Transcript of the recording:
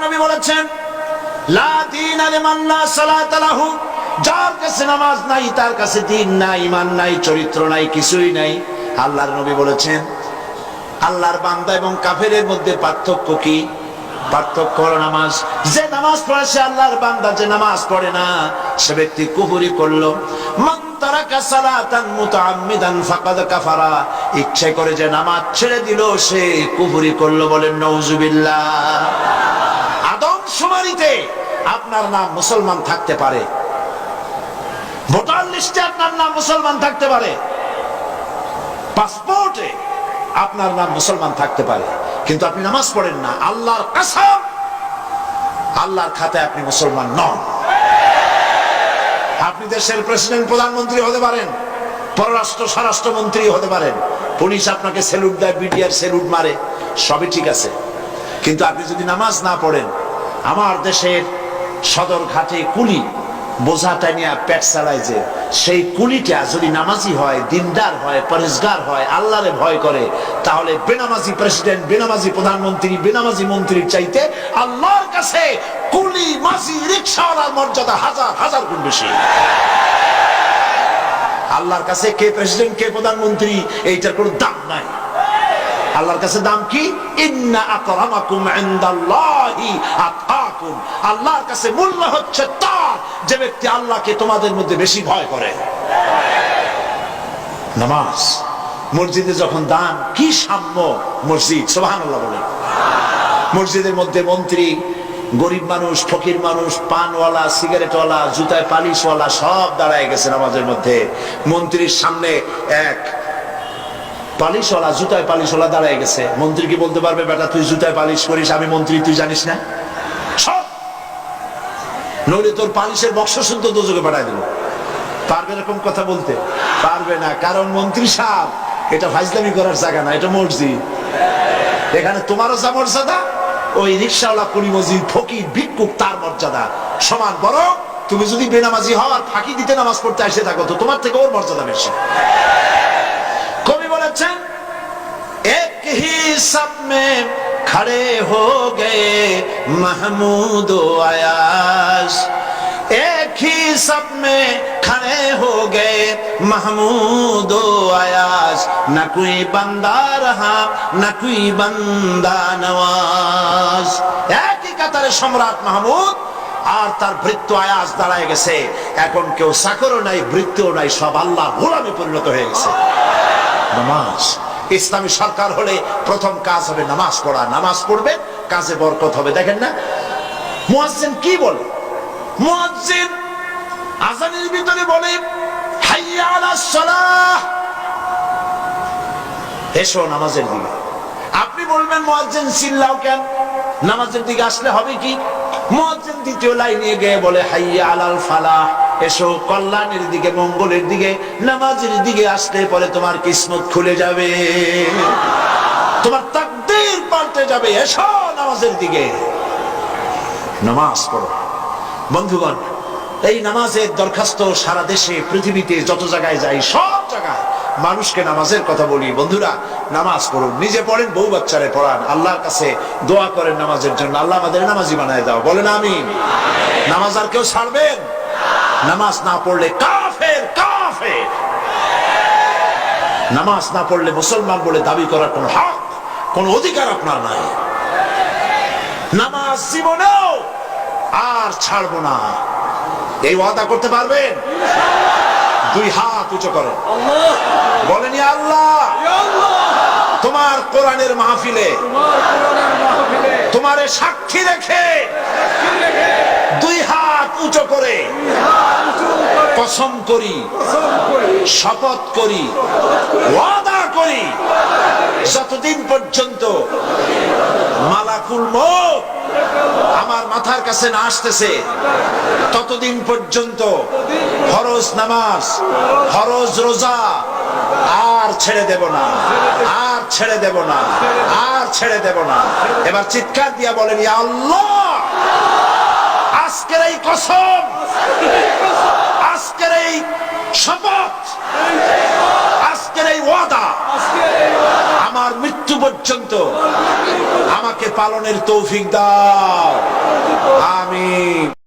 নবী বলেছেন, লা দীনা লিমান লা সালাতা লাহু, যার কাছে নামাজ নাই তার কাছে দ্বীন নাই, ঈমান নাই, চরিত্র নাই, কিছুই নাই। আল্লাহর নবী বলেছেন, আল্লাহর বান্দা এবং কাফেরের মধ্যে পার্থক্য কি? পার্থক্য হলো নামাজ। যে নামাজ পড়ে সে আল্লাহর বান্দা, যে নামাজ পড়ে না সে ব্যক্তি কুফরি করলো। মান তারাকা সালাতান মুতাআম্মিদান ফাকাদ কাফারা, ইচ্ছা করে যে নামাজ ছেড়ে দিল সে কুফরি করলো। বলেন নাউজুবিল্লাহ। আদমশুমারিতে আপনার নাম মুসলমান থাকতে পারে, ভোটার লিস্টে আপনার নাম মুসলমান থাকতে পারে, পাসপোর্টে আপনার নাম মুসলমান থাকতে পারে, কিন্তু আপনি নামাজ পড়েন না, আল্লাহর কসম আল্লাহর খাতায় আপনি মুসলমান নন। আপনি দেশের প্রেসিডেন্ট, প্রধানমন্ত্রী হতে পারেন, পররাষ্ট্র স্বরাষ্ট্রমন্ত্রী হতে পারেন, পুলিশ আপনাকে স্যালুট দেয়, বিডিআর স্যালুট মারে, সবই ঠিক আছে, কিন্তু আপনি যদি নামাজ না পড়েন, আমার দেশের সদর ঘাটে কুলি বোঝাটা নিয়ে পেট চালায়, যে সেই কুলিটা যদি নামাজি হয়, দিনদার হয়, পরেশগার হয়, আল্লাহরে ভয় করে, তাহলে বেনামাজি প্রেসিডেন্ট, বেনামাজি প্রধানমন্ত্রী, বেনামাজি মন্ত্রীর চাইতে আল্লাহর কাছে কুলি, মাঝি, রিকশাওয়ালার মর্যাদা হাজার হাজার গুণ বেশি। আল্লাহর কাছে কে প্রেসিডেন্ট, কে প্রধানমন্ত্রী, এইটার কোনো দাম নাই। আল্লাহর কাছে দাম কি? ইন্না আকরামাকুম ইনদাল্লাহি আতকাকুম। আল্লাহর কাছে মূল্য হচ্ছে তার যে ব্যক্তি আল্লাহকে তোমাদের মধ্যে বেশি ভয় করে। নামাজ, মসজিদে যখন দান, কি সাম্য মসজিদ, সুবহানাল্লাহ বলে। মসজিদের মধ্যে মন্ত্রী, গরিব মানুষ, ফকির মানুষ, পানওয়ালা, সিগারেটওয়ালা, জুতায় পালিশওয়ালা সব দাঁড়ায় গেছে নামাজের মধ্যে। মন্ত্রীর সামনে এক পালিশওয়ালা, জুতায় পালিশওয়ালা দাঁড়ায় গেছে। মন্ত্রী কি বলতে পারবে, বেটা তুই জুতায় পালিশ করিস, আমি মন্ত্রী, তুই জানিস না? সব নইলে তোর পালিশের বক্স শুদ্ধ দোজকে পাঠায় দেবো। পারবে এরকম কথা বলতে? পারবে না, কারণ মন্ত্রী সাহেব এটা ফাজলামি করার জায়গা না, এটা মসজিদ। এখানে তোমারও যা মর্যাদা, ওই রিকশাওয়ালা, কুলি, মসজিদ, ফকির, ভিক্ষুক তার মর্যাদা সমান। বরং তুমি যদি বেনামাজি হও আর ফাঁকি দিতে নামাজ পড়তে এসে থাকো, তো তোমার থেকে ওর মর্যাদা বেশি। কবি বলেছেন, এক হি সব মে খড়ে হো গে মাহমুদ ও আয়াজ, এক হি সব মে খড়ে হো গে মাহমুদ ও আয়াজ, না কোই বান্দা রহা না কোই বান্দা নওয়াজ। একই কাতারে সম্রাট মাহমুদ আর তার ভৃত্য আয়াজ দাঁড়ায় গেছে। এখন কেউ চাকরও নাই, ভৃত্যও নাই, সব আল্লাহ গোলামে পরিণত হয়ে গেছে। নামাজ, ইসলামী সরকার হলে প্রথম কাজ হবে নামাজ পড়া। নামাজ পড়বে, কাজে বরকত হবে। দেখেন না মুয়াজ্জিন কি বলে? মুয়াজ্জিন আযানের ভিতরে বলে, হাইয়া আলাস সালাহ, এসো নামাজের দিকে। আপনি বলবেন মুয়াজ্জিন চিল্লাও কেন? নামাজের দিকে আসলে হবে কি? মুয়াজ্জিন দ্বিতীয় লাইনে গিয়ে বলে, হাইয়া আলাল ফালাহ, এসো কল্যাণের দিকে, মঙ্গলের দিকে। নামাজের দিকে আসলে পরে তোমার কিসমত খুলে যাবে, তোমার তাকদীর পাল্টে যাবে। এসো নামাজের দিকে, নামাজ পড়ো। বন্ধুগণ, এই নামাজের দরখাস্ত সারা দেশে, পৃথিবীতে যত জায়গায় যাই, সব জায়গায় মানুষকে নামাজের কথা বলি। বন্ধুরা, নামাজ পড়ুন, নিজে পড়েন, বউ বাচ্চারে পড়ান, আল্লাহর কাছে দোয়া করেন নামাজের জন্য, আল্লাহ আমাদের নামাজি বানায় দাও। বলেন আমিন। নামাজ আর কেউ ছাড়বেন? নামাজ না পড়লে কাফের, কাফের। নামাজ না পড়লে মুসলমান বলে দাবি করার কোন হক, কোন অধিকার আপনার নাই। নামাজ জীবনেও আর ছাড়বো না, এই ওয়াদা করতে পারবেন? দুই হাত উঁচু করেন, বলেন ইয়া আল্লাহ, তোমার কোরআনের মাহফিলে তোমারে সাক্ষী রেখে দুই হাত উঁচু করে কসম করি, শপথ করি, ওয়াদা করি, যতদিন পর্যন্ত মালাকুল মউত আমার মাথার কাছে না আসতেছে ততদিন পর্যন্ত ফরজ নামাজ, ফরজ রোজা আর ছেড়ে দেব না, আর ছেড়ে দেব না, আর ছেড়ে দেব না। এবার চিৎকার দিয়া বলেন, ইয়া আল্লাহ, আজকের এই কসম, আজকের এই শপথ, আজকের এই ওয়াদা আমার মৃত্যু পর্যন্ত আমাকে পালনের তৌফিক দাও।